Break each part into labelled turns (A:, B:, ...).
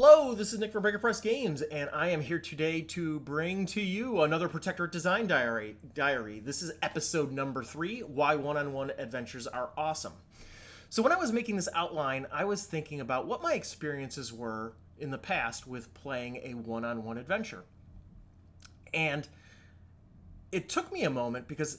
A: Hello, this is Nick from Breaker Press Games, and I am here today to bring to you another Protectorate Design Diary. This is episode number 3, Why One-on-One Adventures Are Awesome. So when I was making this outline, I was thinking about what my experiences were in the past with playing a one-on-one adventure. And it took me a moment because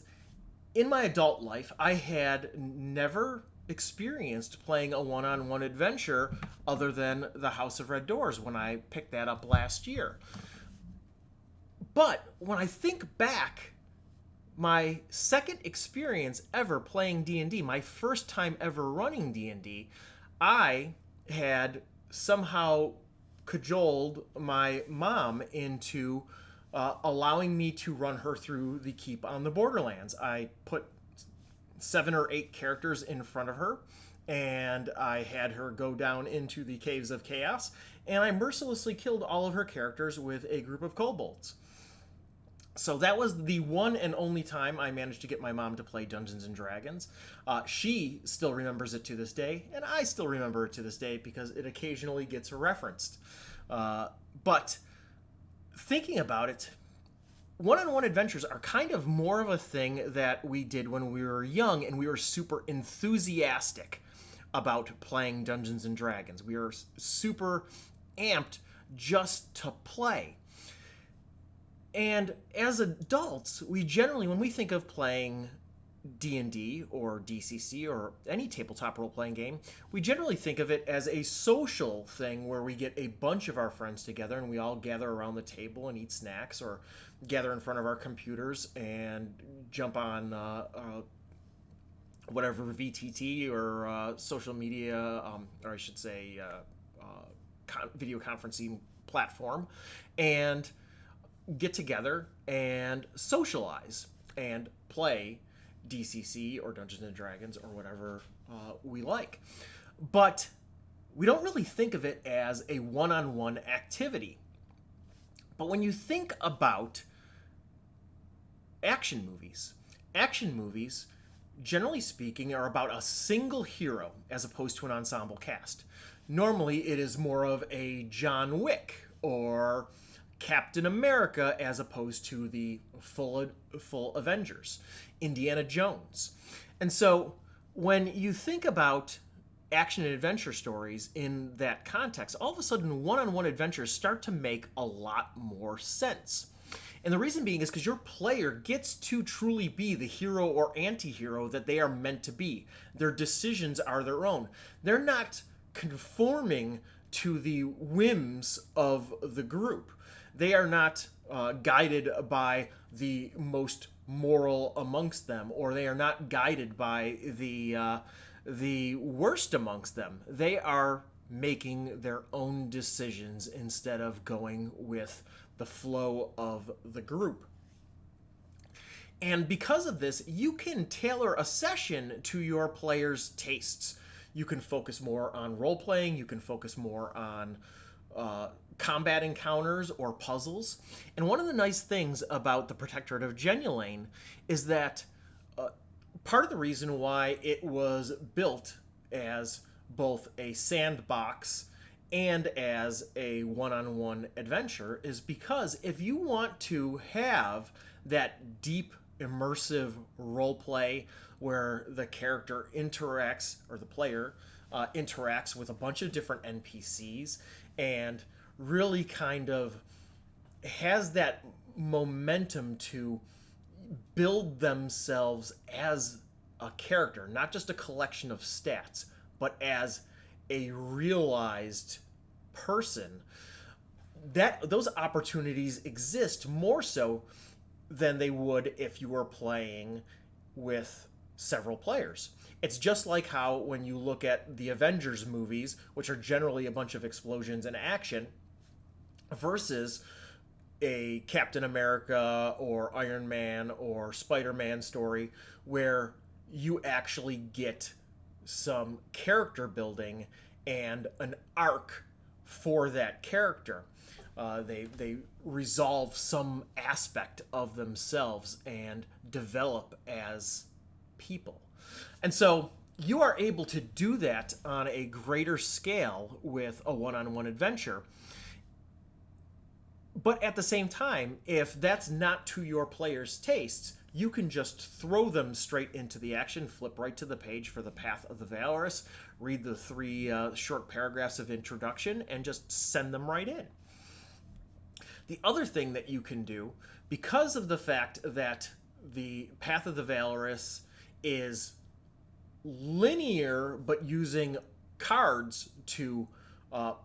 A: in my adult life, I had never experienced playing a one-on-one adventure other than the House of Red Doors when I picked that up last year. But when I think back, my second experience ever playing D&D, my first time ever running D&D, I had somehow cajoled my mom into allowing me to run her through the Keep on the Borderlands. I put 7 or 8 characters in front of her, and I had her go down into the Caves of Chaos, and I mercilessly killed all of her characters with a group of kobolds. So that was the one and only time I managed to get my mom to play Dungeons & Dragons. She still remembers it to this day, and I still remember it to this day because it occasionally gets referenced. But thinking about it, one-on-one adventures are kind of more of a thing that we did when we were young and we were super enthusiastic about playing Dungeons & Dragons. We were super amped just to play. And as adults, we generally, when we think of playing D&D or DCC or any tabletop role-playing game, we generally think of it as a social thing where we get a bunch of our friends together and we all gather around the table and eat snacks or gather in front of our computers and jump on whatever VTT or social media, or I should say video conferencing platform, and get together and socialize and play DCC or Dungeons & Dragons or whatever we like. But we don't really think of it as a one-on-one activity. But when you think about action movies, generally speaking, are about a single hero as opposed to an ensemble cast. Normally, it is more of a John Wick or Captain America as opposed to the full Avengers, Indiana Jones. And so when you think about action and adventure stories in that context, all of a sudden one-on-one adventures start to make a lot more sense. And the reason being is because your player gets to truly be the hero or anti-hero that they are meant to be. Their decisions are their own. They're not conforming to the whims of the group. They are not guided by the most moral amongst them, or they are not guided by the worst amongst them. They are making their own decisions instead of going with the flow of the group. And because of this, you can tailor a session to your players' tastes. You can focus more on role-playing, you can focus more on combat encounters or puzzles. And one of the nice things about the Protectorate of Jenulane is that part of the reason why it was built as both a sandbox and as a one-on-one adventure is because if you want to have that deep, immersive role play where the character interacts, or the player interacts with a bunch of different NPCs and really kind of has that momentum to build themselves as a character, not just a collection of stats, but as a realized person, that those opportunities exist more so than they would if you were playing with several players. It's just like how when you look at the Avengers movies, which are generally a bunch of explosions and action, versus a Captain America or Iron Man or Spider-Man story where you actually get some character building and an arc for that character. They resolve some aspect of themselves and develop as people. And so you are able to do that on a greater scale with a one-on-one adventure. But at the same time, if that's not to your players' tastes, you can just throw them straight into the action, flip right to the page for the Path of the Valorous, read the 3 short paragraphs of introduction, and just send them right in. The other thing that you can do, because of the fact that the Path of the Valorous is linear but using cards to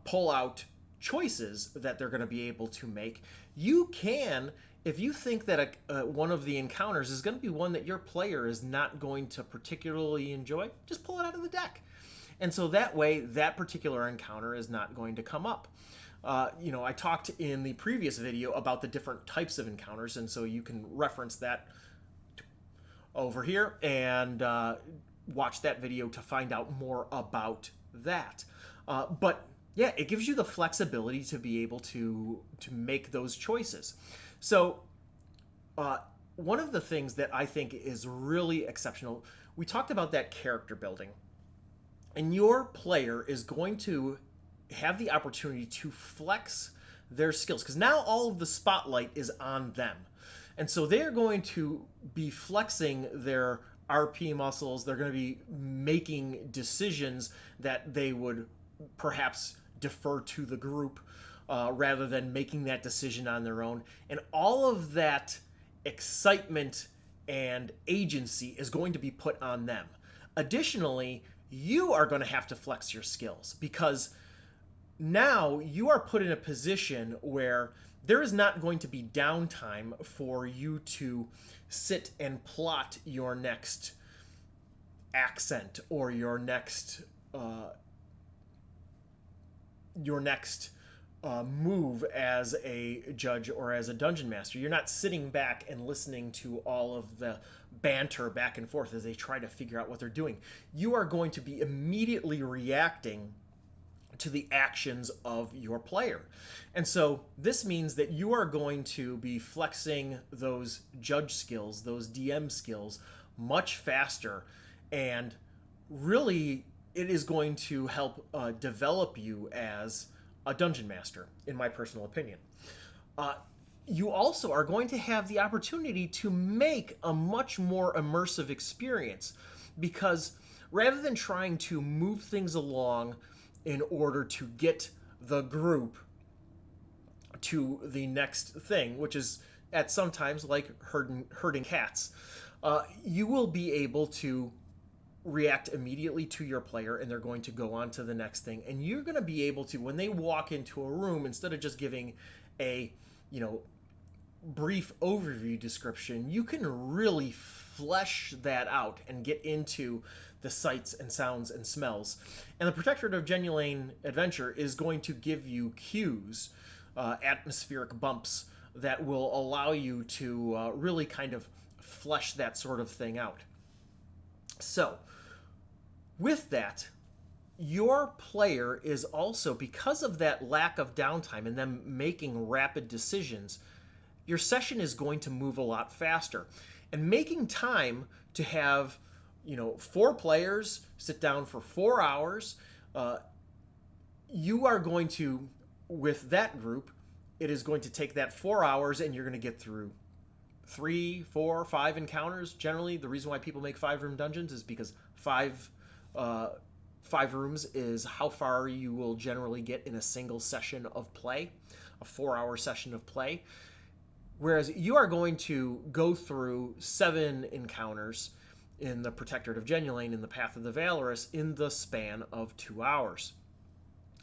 A: pull out choices that they're going to be able to make, you can, if you think that one of the encounters is going to be one that your player is not going to particularly enjoy, just pull it out of the deck. And so that way, that particular encounter is not going to come up. I talked in the previous video about the different types of encounters, and so you can reference that over here and watch that video to find out more about that. But yeah, it gives you the flexibility to be able to make those choices. So one of the things that I think is really exceptional, we talked about that character building. And your player is going to have the opportunity to flex their skills, because now all of the spotlight is on them. And so they're going to be flexing their RP muscles. They're going to be making decisions that they would perhaps defer to the group rather than making that decision on their own. And all of that excitement and agency is going to be put on them. Additionally, you are going to have to flex your skills, because now you are put in a position where there is not going to be downtime for you to sit and plot your next accent or your next move as a judge or as a dungeon master. You're not sitting back and listening to all of the banter back and forth as they try to figure out what they're doing. You are going to be immediately reacting to the actions of your player. And so this means that you are going to be flexing those judge skills, those DM skills, much faster, and really it is going to help develop you as a dungeon master, in my personal opinion. You also are going to have the opportunity to make a much more immersive experience, because rather than trying to move things along in order to get the group to the next thing, which is at sometimes like herding cats, you will be able to react immediately to your player, and they're going to go on to the next thing. And you're going to be able to, when they walk into a room, instead of just giving a, brief overview description, you can really flesh that out and get into the sights and sounds and smells. And the Protectorate of Jenulane adventure is going to give you cues, atmospheric bumps, that will allow you to really kind of flesh that sort of thing out. So, with that, your player is also, because of that lack of downtime and them making rapid decisions, your session is going to move a lot faster. And making time to have 4 players sit down for 4 hours, you are going to, with that group, it is going to take that 4 hours, and you're going to get through 3, 4, 5 encounters. Generally, the reason why people make 5-room dungeons is because 5 rooms is how far you will generally get in a single session of play, a 4-hour session of play. Whereas you are going to go through 7 encounters in the Protectorate of Jenulane in the Path of the Valorous in the span of 2 hours.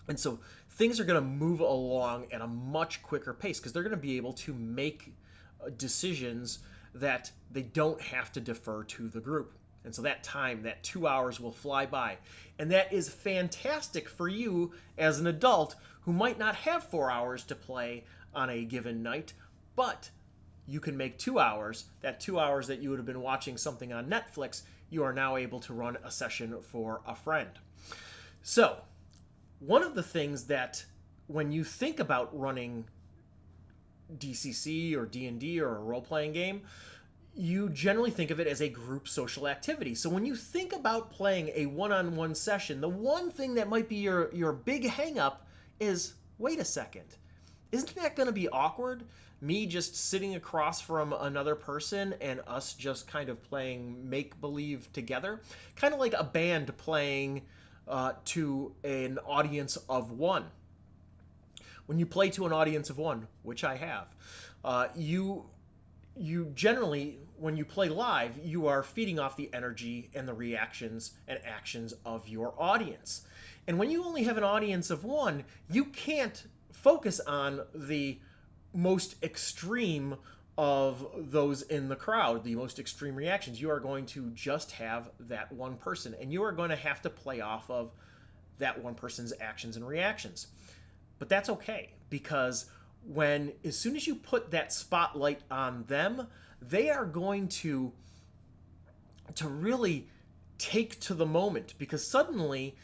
A: And so things are going to move along at a much quicker pace, because they're going to be able to make decisions that they don't have to defer to the group. And so that time, that 2 hours, will fly by. And that is fantastic for you as an adult who might not have 4 hours to play on a given night, but you can make 2 hours. That 2 hours that you would have been watching something on Netflix, you are now able to run a session for a friend. So, one of the things that, when you think about running DCC or D&D or a role-playing game, you generally think of it as a group social activity. So when you think about playing a one-on-one session, the one thing that might be your big hang-up is, wait a second, isn't that going to be awkward? Me just sitting across from another person and us just kind of playing make-believe together? Kind of like a band playing to an audience of one. When you play to an audience of one, which I have, you generally, when you play live, you are feeding off the energy and the reactions and actions of your audience. And when you only have an audience of one, you can't focus on the most extreme of those in the crowd, the most extreme reactions. You are going to just have that one person, and you are going to have to play off of that one person's actions and reactions. But that's okay, because as soon as you put that spotlight on them, they are going to really take to the moment, because suddenly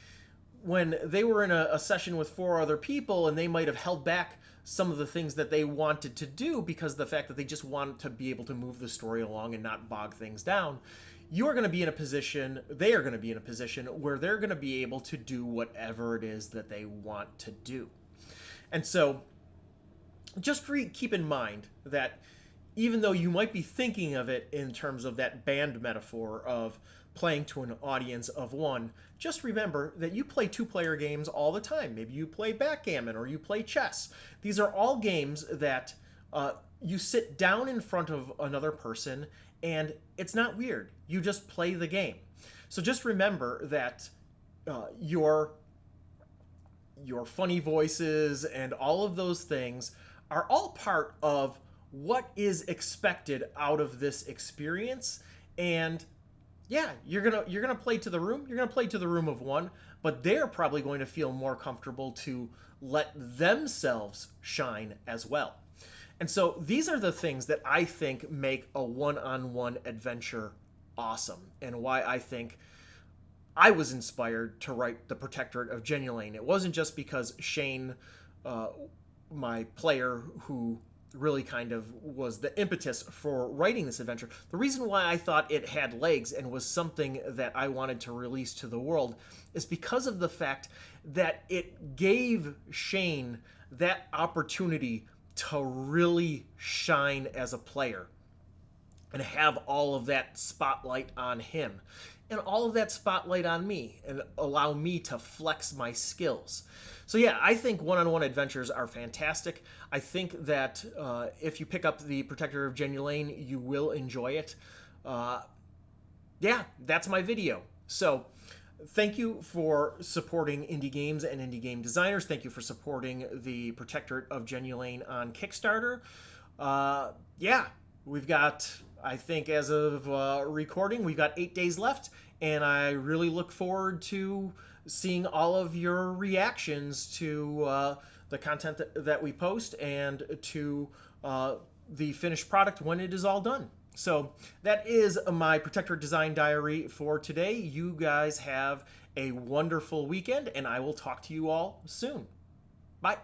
A: when they were in a session with 4 other people and they might have held back some of the things that they wanted to do because of the fact that they just wanted to be able to move the story along and not bog things down, they are going to be in a position where they're going to be able to do whatever it is that they want to do. And so just keep in mind that even though you might be thinking of it in terms of that band metaphor of playing to an audience of one, just remember that you play 2-player games all the time. Maybe you play backgammon or you play chess. These are all games that you sit down in front of another person and it's not weird. You just play the game. So just remember that your funny voices and all of those things are all part of what is expected out of this experience. And yeah, you're gonna play to the room. You're gonna play to the room of one, but they're probably going to feel more comfortable to let themselves shine as well. And so these are the things that I think make a one-on-one adventure awesome, and why I think I was inspired to write the Protectorate of Jenulane. It wasn't just because Shane, my player who really kind of was the impetus for writing this adventure. The reason why I thought it had legs and was something that I wanted to release to the world is because of the fact that it gave Shane that opportunity to really shine as a player and have all of that spotlight on him and all of that spotlight on me and allow me to flex my skills. So yeah, I think one-on-one adventures are fantastic. I think that if you pick up the Protectorate of Jenulane, you will enjoy it. Yeah, that's my video. So thank you for supporting indie games and indie game designers. Thank you for supporting the Protectorate of Jenulane on Kickstarter. Yeah, we've got, I think as of recording, we've got 8 days left, and I really look forward to seeing all of your reactions to the content that we post and to the finished product when it is all done. So that is my Protectorate Design Diary for today. You guys have a wonderful weekend, and I will talk to you all soon. Bye.